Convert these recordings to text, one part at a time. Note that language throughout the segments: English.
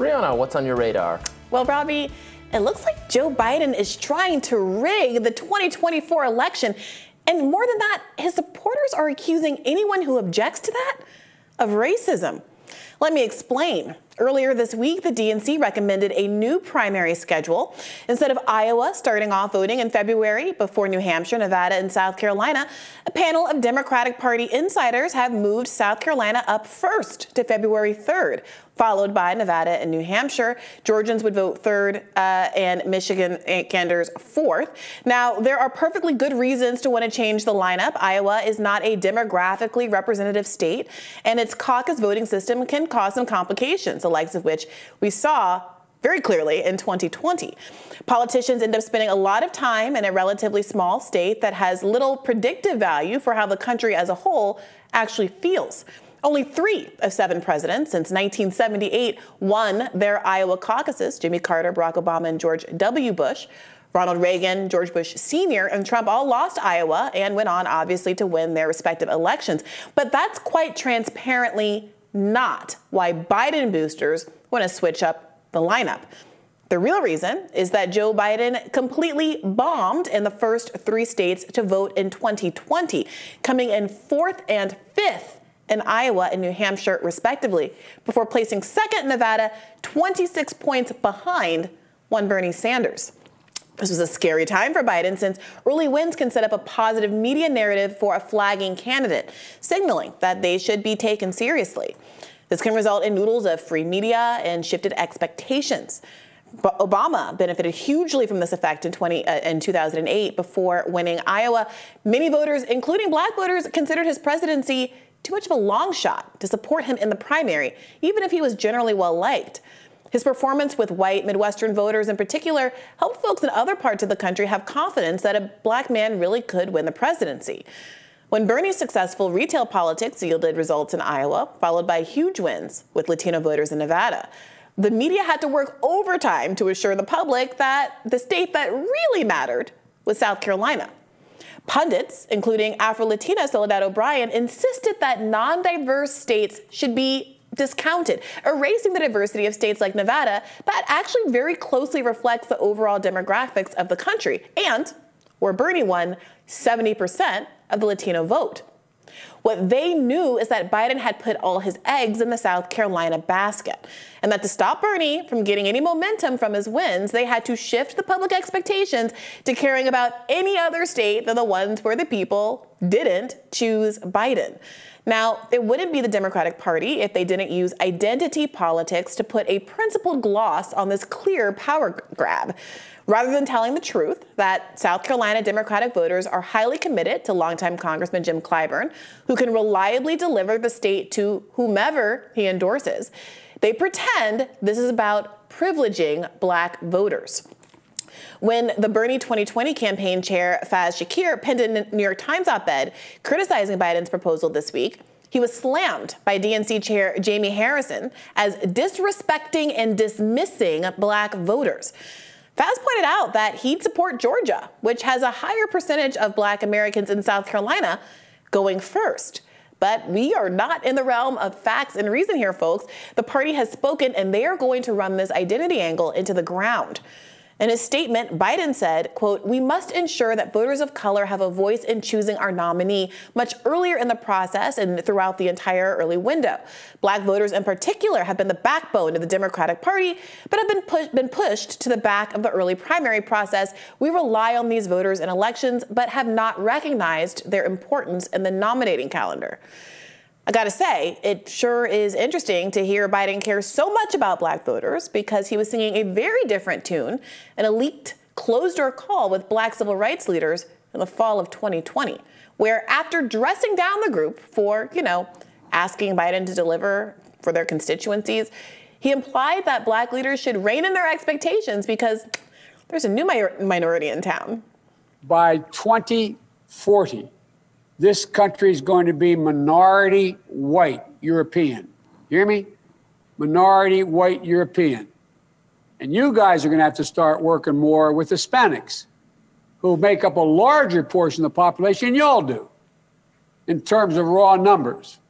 Briahna, what's on your radar? Well, Robbie, it looks like Joe Biden is trying to rig the 2024 election. And more than that, his supporters are accusing anyone who objects to that of racism. Let me explain. Earlier this week, the DNC recommended a new primary schedule. Instead of Iowa starting off voting in February before New Hampshire, Nevada, and South Carolina, a panel of Democratic Party insiders have moved South Carolina up first to February 3rd, followed by Nevada and New Hampshire. Georgians would vote third and Michiganders fourth. Now, there are perfectly good reasons to want to change the lineup. Iowa is not a demographically representative state, and its caucus voting system can cause some complications, the likes of which we saw very clearly in 2020. Politicians end up spending a lot of time in a relatively small state that has little predictive value for how the country as a whole actually feels. Only 3 of 7 presidents since 1978 won their Iowa caucuses: Jimmy Carter, Barack Obama, and George W. Bush. Ronald Reagan, George Bush Sr., and Trump all lost Iowa and went on, obviously, to win their respective elections. But that's quite transparently not why Biden boosters want to switch up the lineup. The real reason is that Joe Biden completely bombed in the first 3 states to vote in 2020, coming in 4th and 5th in Iowa and New Hampshire, respectively, before placing second in Nevada, 26 points behind one Bernie Sanders. This was a scary time for Biden, since early wins can set up a positive media narrative for a flagging candidate, signaling that they should be taken seriously. This can result in noodles of free media and shifted expectations. But Obama benefited hugely from this effect in 2008 before winning Iowa. Many voters, including black voters, considered his presidency too much of a long shot to support him in the primary, even if he was generally well liked. His performance with white Midwestern voters in particular helped folks in other parts of the country have confidence that a black man really could win the presidency. When Bernie's successful retail politics yielded results in Iowa, followed by huge wins with Latino voters in Nevada, the media had to work overtime to assure the public that the state that really mattered was South Carolina. Pundits, including Afro-Latina Soledad O'Brien, insisted that non-diverse states should be discounted, erasing the diversity of states like Nevada that actually very closely reflects the overall demographics of the country, and where Bernie won 70% of the Latino vote. What they knew is that Biden had put all his eggs in the South Carolina basket, and that to stop Bernie from getting any momentum from his wins, they had to shift the public expectations to caring about any other state than the ones where the people didn't choose Biden. Now, it wouldn't be the Democratic Party if they didn't use identity politics to put a principled gloss on this clear power grab. Rather than telling the truth that South Carolina Democratic voters are highly committed to longtime Congressman Jim Clyburn, who can reliably deliver the state to whomever he endorses, they pretend this is about privileging black voters. When the Bernie 2020 campaign chair, Faz Shakir, penned a New York Times op-ed criticizing Biden's proposal this week, he was slammed by DNC chair Jamie Harrison as disrespecting and dismissing black voters. Faz pointed out that he'd support Georgia, which has a higher percentage of black Americans in South Carolina, going first. But we are not in the realm of facts and reason here, folks. The party has spoken, and they are going to run this identity angle into the ground. In his statement, Biden said, quote, "We must ensure that voters of color have a voice in choosing our nominee much earlier in the process and throughout the entire early window. Black voters in particular have been the backbone of the Democratic Party, but have been pushed to the back of the early primary process. We rely on these voters in elections, but have not recognized their importance in the nominating calendar." I gotta say, it sure is interesting to hear Biden care so much about black voters, because he was singing a very different tune in a leaked closed-door call with black civil rights leaders in the fall of 2020, where after dressing down the group for, asking Biden to deliver for their constituencies, he implied that black leaders should rein in their expectations because there's a new minority in town. By 2040, this country is going to be minority white European. You hear me? Minority white European. And you guys are going to have to start working more with Hispanics, who make up a larger portion of the population than y'all do in terms of raw numbers.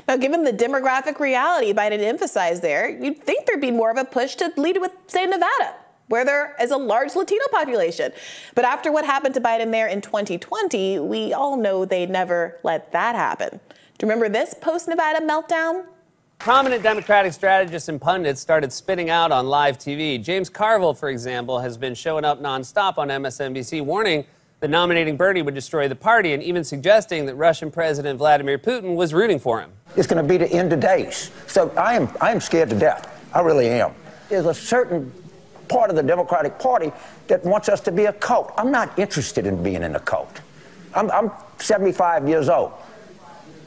Now, given the demographic reality Biden emphasized there, you'd think there'd be more of a push to lead with, say, Nevada, where there is a large Latino population. But after what happened to Biden there in 2020, we all know they never let that happen. Do you remember this post-Nevada meltdown? Prominent Democratic strategists and pundits started spitting out on live TV. James Carville, for example, has been showing up nonstop on MSNBC, warning that nominating Bernie would destroy the party and even suggesting that Russian President Vladimir Putin was rooting for him. It's going to be the end of days. So I am scared to death. I really am. There's a certain part of the Democratic Party that wants us to be a cult. I'm not interested in being in a cult. I'm 75 years old.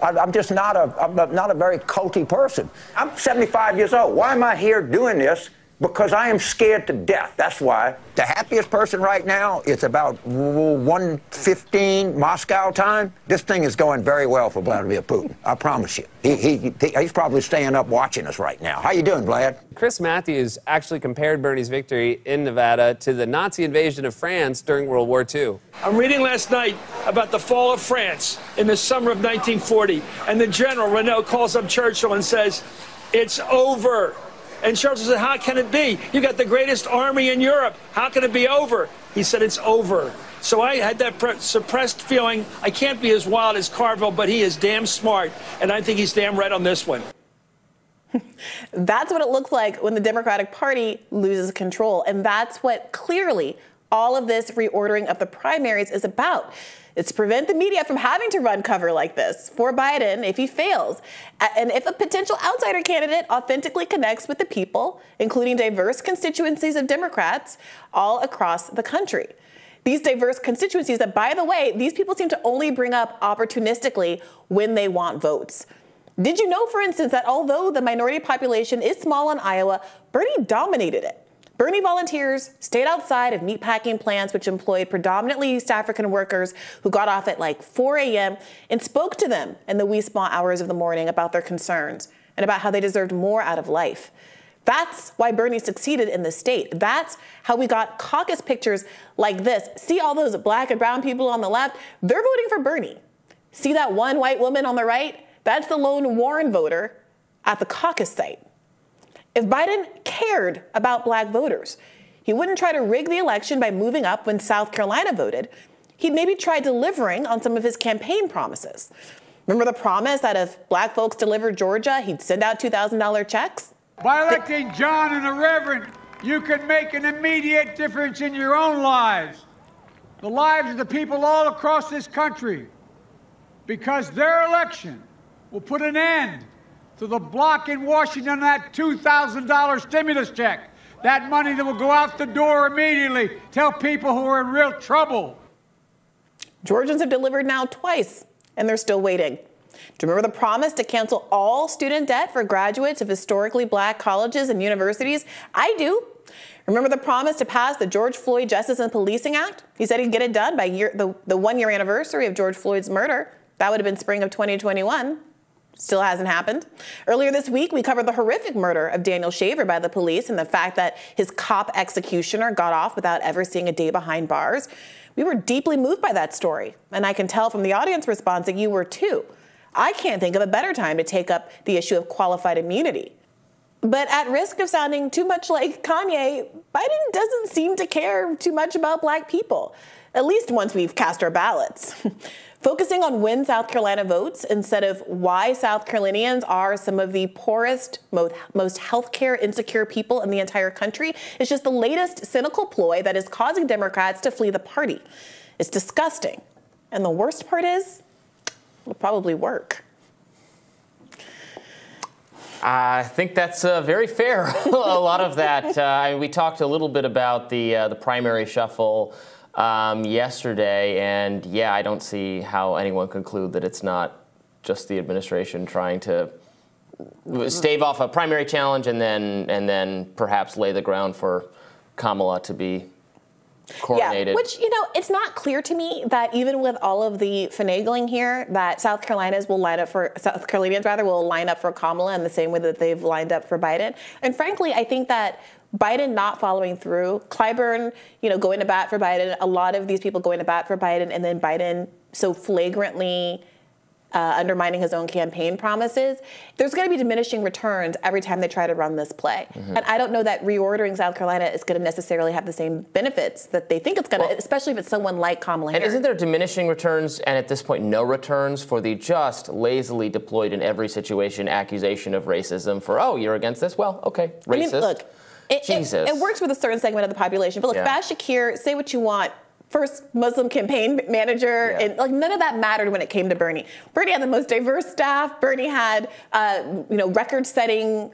I'm just not a very culty person. I'm 75 years old. Why am I here doing this? Because I am scared to death. That's why. The happiest person right now, it's about 1:15 Moscow time. This thing is going very well for Vladimir Putin. I promise you. He's probably staying up watching us right now. How you doing, Vlad? Chris Matthews actually compared Bernie's victory in Nevada to the Nazi invasion of France during World War II. I'm reading last night about the fall of France in the summer of 1940, and the general, Renault, calls up Churchill and says, "It's over." And Churchill said, "How can it be? You got the greatest army in Europe. How can it be over?" He said, "It's over." So I had that suppressed feeling. I can't be as wild as Carville, but he is damn smart, and I think he's damn right on this one. That's what it looks like when the Democratic Party loses control. And that's what clearly all of this reordering of the primaries is about. It's to prevent the media from having to run cover like this for Biden if he fails. And if a potential outsider candidate authentically connects with the people, including diverse constituencies of Democrats all across the country. These diverse constituencies that, by the way, these people seem to only bring up opportunistically when they want votes. Did you know, for instance, that although the minority population is small in Iowa, Bernie dominated it? Bernie volunteers stayed outside of meatpacking plants, which employed predominantly East African workers who got off at like 4 a.m. and spoke to them in the wee small hours of the morning about their concerns and about how they deserved more out of life. That's why Bernie succeeded in the state. That's how we got caucus pictures like this. See all those black and brown people on the left? They're voting for Bernie. See that one white woman on the right? That's the lone Warren voter at the caucus site. If Biden cared about black voters, he wouldn't try to rig the election by moving up when South Carolina voted. He'd maybe try delivering on some of his campaign promises. Remember the promise that if black folks delivered Georgia, he'd send out $2,000 checks? By electing John and the Reverend, you can make an immediate difference in your own lives, the lives of the people all across this country, because their election will put an end to the block in Washington, that $2,000 stimulus check, that money that will go out the door immediately, tell people who are in real trouble. Georgians have delivered now twice, and they're still waiting. Do you remember the promise to cancel all student debt for graduates of historically black colleges and universities? I do. Remember the promise to pass the George Floyd Justice and Policing Act? He said he'd get it done by the one-year anniversary of George Floyd's murder. That would have been spring of 2021. Still hasn't happened. Earlier this week, we covered the horrific murder of Daniel Shaver by the police and the fact that his cop executioner got off without ever seeing a day behind bars. We were deeply moved by that story, and I can tell from the audience response that you were too. I can't think of a better time to take up the issue of qualified immunity. But at risk of sounding too much like Kanye, Biden doesn't seem to care too much about black people, at least once we've cast our ballots. Focusing on when South Carolina votes instead of why South Carolinians are some of the poorest, most healthcare insecure people in the entire country is just the latest cynical ploy that is causing Democrats to flee the party. It's disgusting. And the worst part is, it'll probably work. I think that's very fair. A lot of that. We talked a little bit about the primary shuffle yesterday, and yeah, I don't see how anyone can conclude that it's not just the administration trying to stave off a primary challenge and then perhaps lay the ground for Kamala to be coronated. Yeah, which, you know, it's not clear to me that even with all of the finagling here, that South Carolinians will line up for Kamala in the same way that they've lined up for Biden. And frankly, I think that Biden not following through, Clyburn, you know, going to bat for Biden, a lot of these people going to bat for Biden, and then Biden so flagrantly undermining his own campaign promises, there's going to be diminishing returns every time they try to run this play. And I don't know that reordering South Carolina is going to necessarily have the same benefits that they think it's going to, especially if it's someone like Kamala Harris. And isn't there diminishing returns and at this point no returns for the just lazily deployed in every situation accusation of racism for, oh, you're against this? Well, okay, racist. I mean, look, it works with a certain segment of the population. But look, Faz Shakir, say what you want, first Muslim campaign manager, and like none of that mattered when it came to Bernie. Bernie had the most diverse staff. Bernie had, record-setting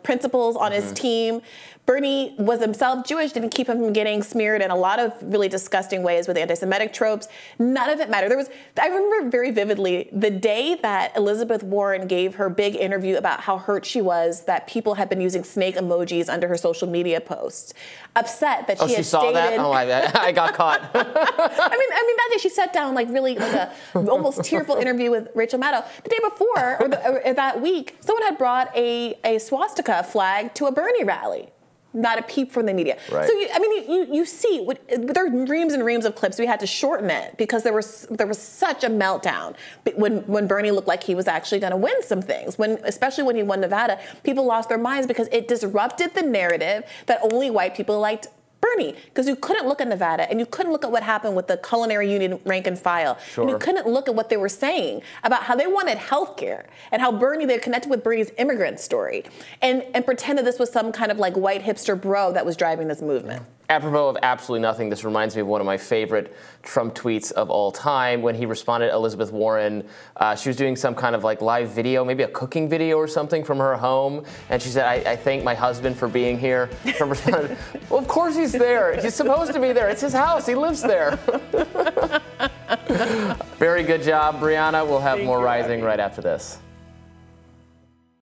principles on his team. Bernie was himself Jewish, didn't keep him from getting smeared in a lot of really disgusting ways with anti-Semitic tropes. None of it mattered. I remember very vividly the day that Elizabeth Warren gave her big interview about how hurt she was that people had been using snake emojis under her social media posts. Upset that she had saw stated, that? Oh, I got caught. I mean, that day she sat down like a almost tearful interview with Rachel Maddow. The day before, or that week, someone had brought a swastika flag to a Bernie rally. Not a peep from the media. Right. So you see, there are reams and reams of clips. We had to shorten it because there was such a meltdown when Bernie looked like he was actually going to win some things. Especially when he won Nevada, people lost their minds because it disrupted the narrative that only white people liked Bernie, because you couldn't look at Nevada and you couldn't look at what happened with the culinary union rank and file. Sure. And you couldn't look at what they were saying about how they wanted health care and how they connected with Bernie's immigrant story and pretend that this was some kind of like white hipster bro that was driving this movement. Apropos of absolutely nothing, this reminds me of one of my favorite Trump tweets of all time when he responded to Elizabeth Warren. She was doing some kind of like live video, maybe a cooking video or something from her home. And she said, I thank my husband for being here. Trump responded, well, of course he's there. He's supposed to be there. It's his house. He lives there. Very good job, Briahna. We'll have more Rising right after this.